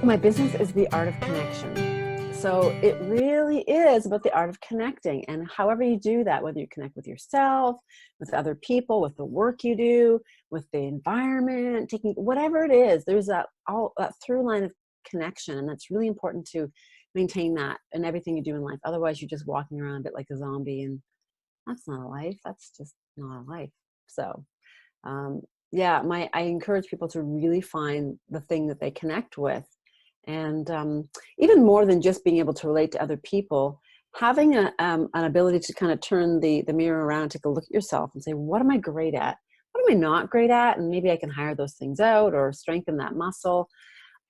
My business is the art of connection. So it really is about the art of connecting, and however you do that, whether you connect with yourself, with other people, with the work you do, with the environment, taking whatever it is, there's that through line of connection, and that's really important to maintain that in everything you do in life. Otherwise, you're just walking around a bit like a zombie, and that's not a life. That's just not a life. So, yeah, I encourage people to really find the thing that they connect with. And even more than just being able to relate to other people, having an ability to kind of turn the mirror around and take a look at yourself and say, what am I great at? What am I not great at? And maybe I can hire those things out or strengthen that muscle.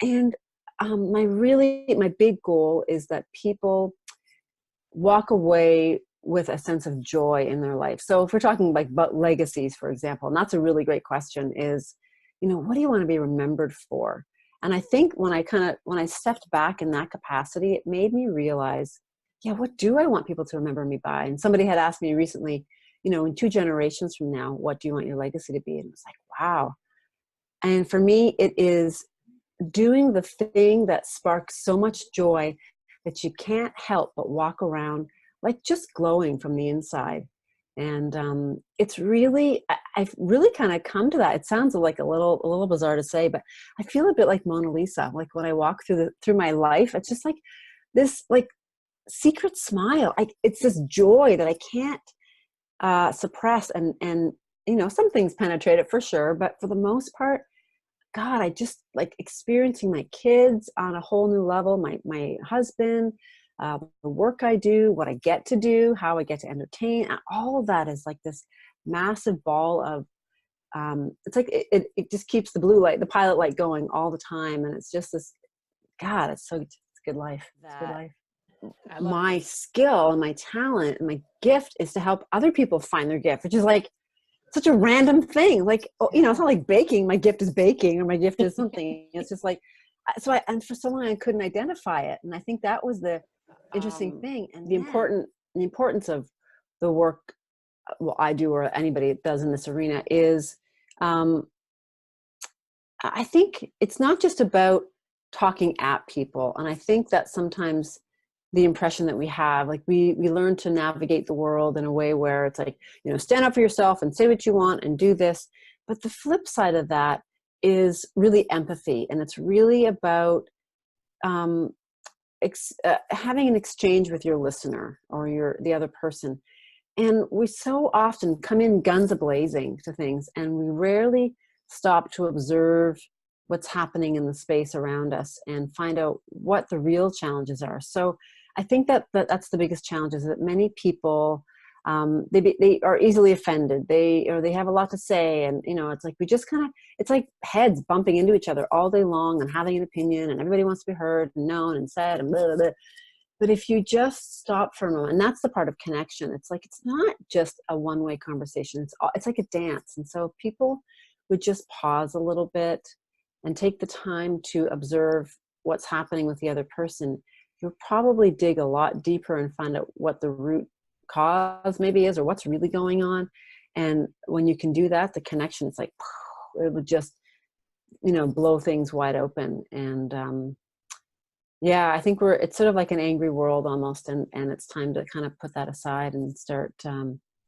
And my big goal is that people walk away with a sense of joy in their life. So if we're talking like about legacies, for example, and that's a really great question, is, what do you want to be remembered for? And I think when I stepped back in that capacity, it made me realize, yeah, what do I want people to remember me by? And somebody had asked me recently, in 2 generations from now, what do you want your legacy to be? And it was like, wow. And for me, it is doing the thing that sparks so much joy that you can't help but walk around like just glowing from the inside. And it's really, I've really kind of come to that. It sounds like a little bizarre to say, but I feel a bit like Mona Lisa. Like when I walk through my life, it's just like this like secret smile. It's this joy that I can't suppress. And some things penetrate it for sure, but for the most part, God, I just like experiencing my kids on a whole new level. My husband. The work I do, what I get to do, how I get to entertain, and all of that is like this massive ball of, it's like, it just keeps the pilot light going all the time. And it's just this, God, it's good life. It's good life. My skill and my talent and my gift is to help other people find their gift, which is like such a random thing. Like, it's not like baking. My gift is baking or my gift is something. It's just like, and for so long I couldn't identify it. And I think that was the interesting thing, and the importance of the work I do or anybody does in this arena is, I think it's not just about talking at people. And I think that sometimes the impression that we have, like we learn to navigate the world in a way where it's like, stand up for yourself and say what you want and do this. But the flip side of that is really empathy. And it's really about, having an exchange with your listener or the other person. And we so often come in guns a-blazing to things, and we rarely stop to observe what's happening in the space around us and find out what the real challenges are. So I think that's the biggest challenge, is that many people, they are easily offended. They have a lot to say, and it's like it's like heads bumping into each other all day long and having an opinion, and everybody wants to be heard and known and said and blah, blah, blah. But if you just stop for a moment, and that's the part of connection, it's like it's not just a one-way conversation. It's like a dance. And so if people would just pause a little bit and take the time to observe what's happening with the other person, you'll probably dig a lot deeper and find out what the root cause maybe is, or what's really going on. And when you can do that, the connection, it's like, it would just, blow things wide open. And yeah, I think it's sort of like an angry world almost. And it's time to kind of put that aside and start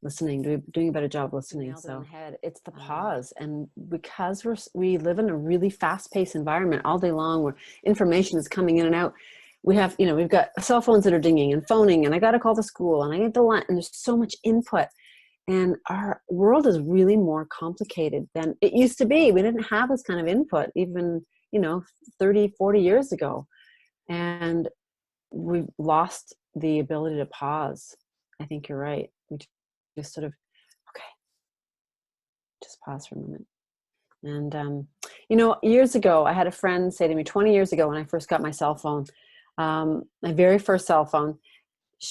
listening, doing a better job listening. So it's the pause. And because we live in a really fast-paced environment all day long where information is coming in and out, we have, we've got cell phones that are dinging and phoning, and I got to call the school, and I get the line, and there's so much input. And our world is really more complicated than it used to be. We didn't have this kind of input even, 30, 40 years ago. And we've lost the ability to pause. I think you're right. We just sort of, okay, just pause for a moment. And, years ago, I had a friend say to me 20 years ago when I first got my cell phone, my very first cell phone,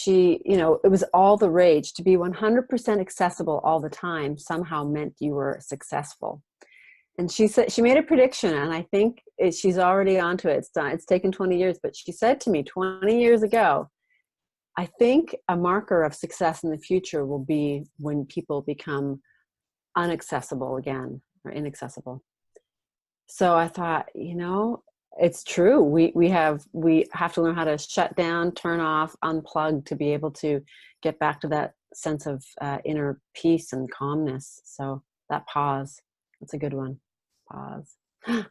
it was all the rage. To be 100% accessible all the time somehow meant you were successful. And she said, she made a prediction, and I think she's already onto it. It's taken 20 years, but she said to me 20 years ago, I think a marker of success in the future will be when people become unaccessible again, or inaccessible. So I thought, It's true. We have to learn how to shut down, turn off, unplug to be able to get back to that sense of inner peace and calmness. So that pause, that's a good one. Pause.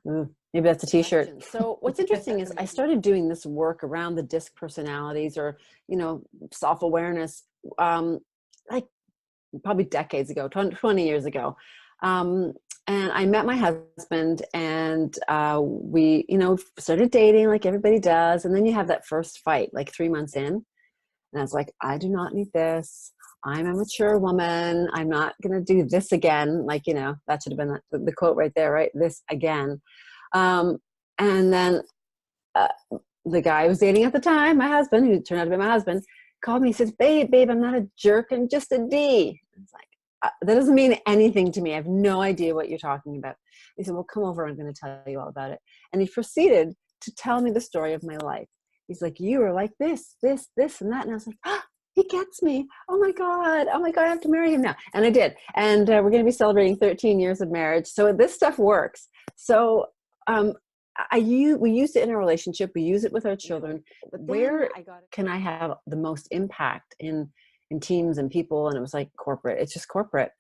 Ooh, maybe that's a t-shirt. So what's interesting is I started doing this work around the disc personalities, or, self-awareness, like probably decades ago, 20 years ago. And I met my husband, and we, started dating like everybody does. And then you have that first fight, like 3 months in. And I was like, I do not need this. I'm a mature woman. I'm not going to do this again. Like, that should have been the quote right there, right? This again. And then the guy I was dating at the time, my husband, who turned out to be my husband, called me. He says, babe, I'm not a jerk. I'm just a D. I was like, that doesn't mean anything to me. I have no idea what you're talking about. He said, well, come over. I'm going to tell you all about it. And he proceeded to tell me the story of my life. He's like, you were like this, and that. And I was like, he gets me. Oh my God, I have to marry him now. And I did. And we're going to be celebrating 13 years of marriage. So this stuff works. So we use it in a relationship. We use it with our children. But where can I have the most impact in teams and people? And it was like corporate. It's just corporate.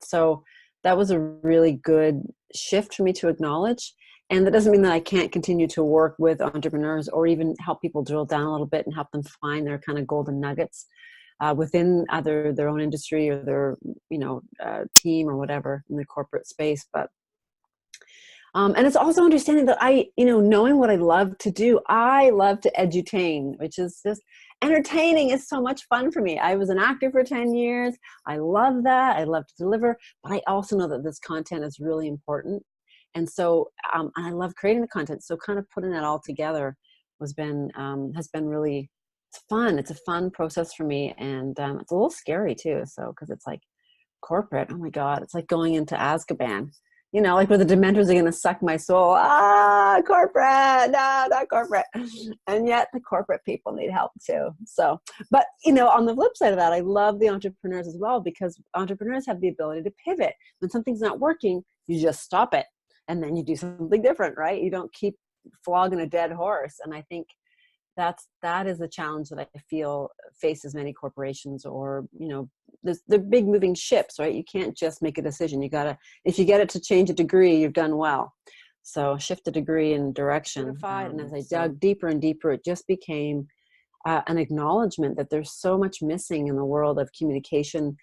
So that was a really good shift for me to acknowledge. And that doesn't mean that I can't continue to work with entrepreneurs or even help people drill down a little bit and help them find their kind of golden nuggets within either their own industry or their, team or whatever in the corporate space. But and it's also understanding that knowing what I love to do. I love to edutain, which is just entertaining is so much fun for me. I was an actor for 10 years. I love that. I love to deliver, but I also know that this content is really important. And so I love creating the content. So kind of putting that all together has been really, it's fun. It's a fun process for me. And it's a little scary too. So, cause it's like corporate. Oh my God. It's like going into Azkaban. Like where the Dementors are going to suck my soul. Corporate, no, not corporate. And yet the corporate people need help too. So, but on the flip side of that, I love the entrepreneurs as well, because entrepreneurs have the ability to pivot. When something's not working, you just stop it and then you do something different, right? You don't keep flogging a dead horse. And I think that is a challenge that I feel faces many corporations, or the big moving ships, right? You can't just make a decision. You gotta, if you get it to change a degree, you've done well. So shift a degree in direction. And as I dug deeper and deeper, it just became an acknowledgement that there's so much missing in the world of communication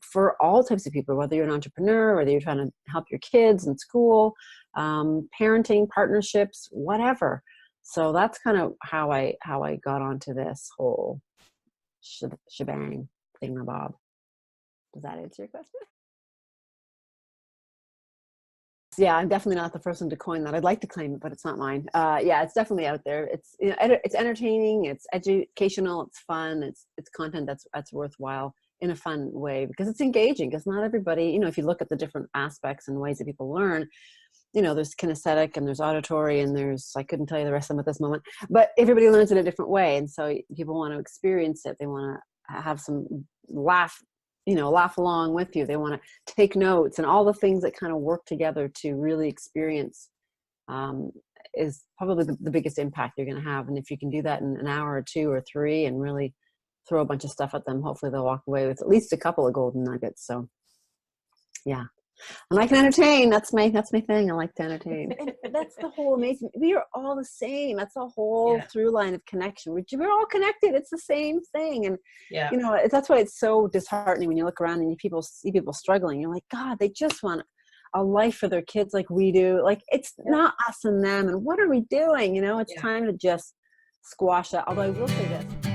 for all types of people, whether you're an entrepreneur, whether you're trying to help your kids in school, parenting, partnerships, whatever. So that's kind of how I got onto this whole shebang thingamabob. Does that answer your question? Yeah, I'm definitely not the person to coin that. I'd like to claim it, but it's not mine. Yeah, it's definitely out there. It's it's entertaining, it's educational, it's fun, it's content that's worthwhile in a fun way, because it's engaging. Because not everybody, if you look at the different aspects and ways that people learn, there's kinesthetic and there's auditory and there's, I couldn't tell you the rest of them at this moment, but everybody learns in a different way. And so people want to experience it. They want to have some laugh along with you. They want to take notes, and all the things that kind of work together to really experience is probably the biggest impact you're going to have. And if you can do that in an hour or 2 or 3 and really throw a bunch of stuff at them, hopefully they'll walk away with at least a couple of golden nuggets. So yeah. And I can entertain. That's my thing. I like to entertain. And that's the whole amazing. We are all the same. That's the whole through line of connection. We're all connected. It's the same thing. And that's why it's so disheartening when you look around and you see people struggling. You're like, God, they just want a life for their kids like we do. Like, it's not us and them. And what are we doing? It's time to just squash that. Although I will say this.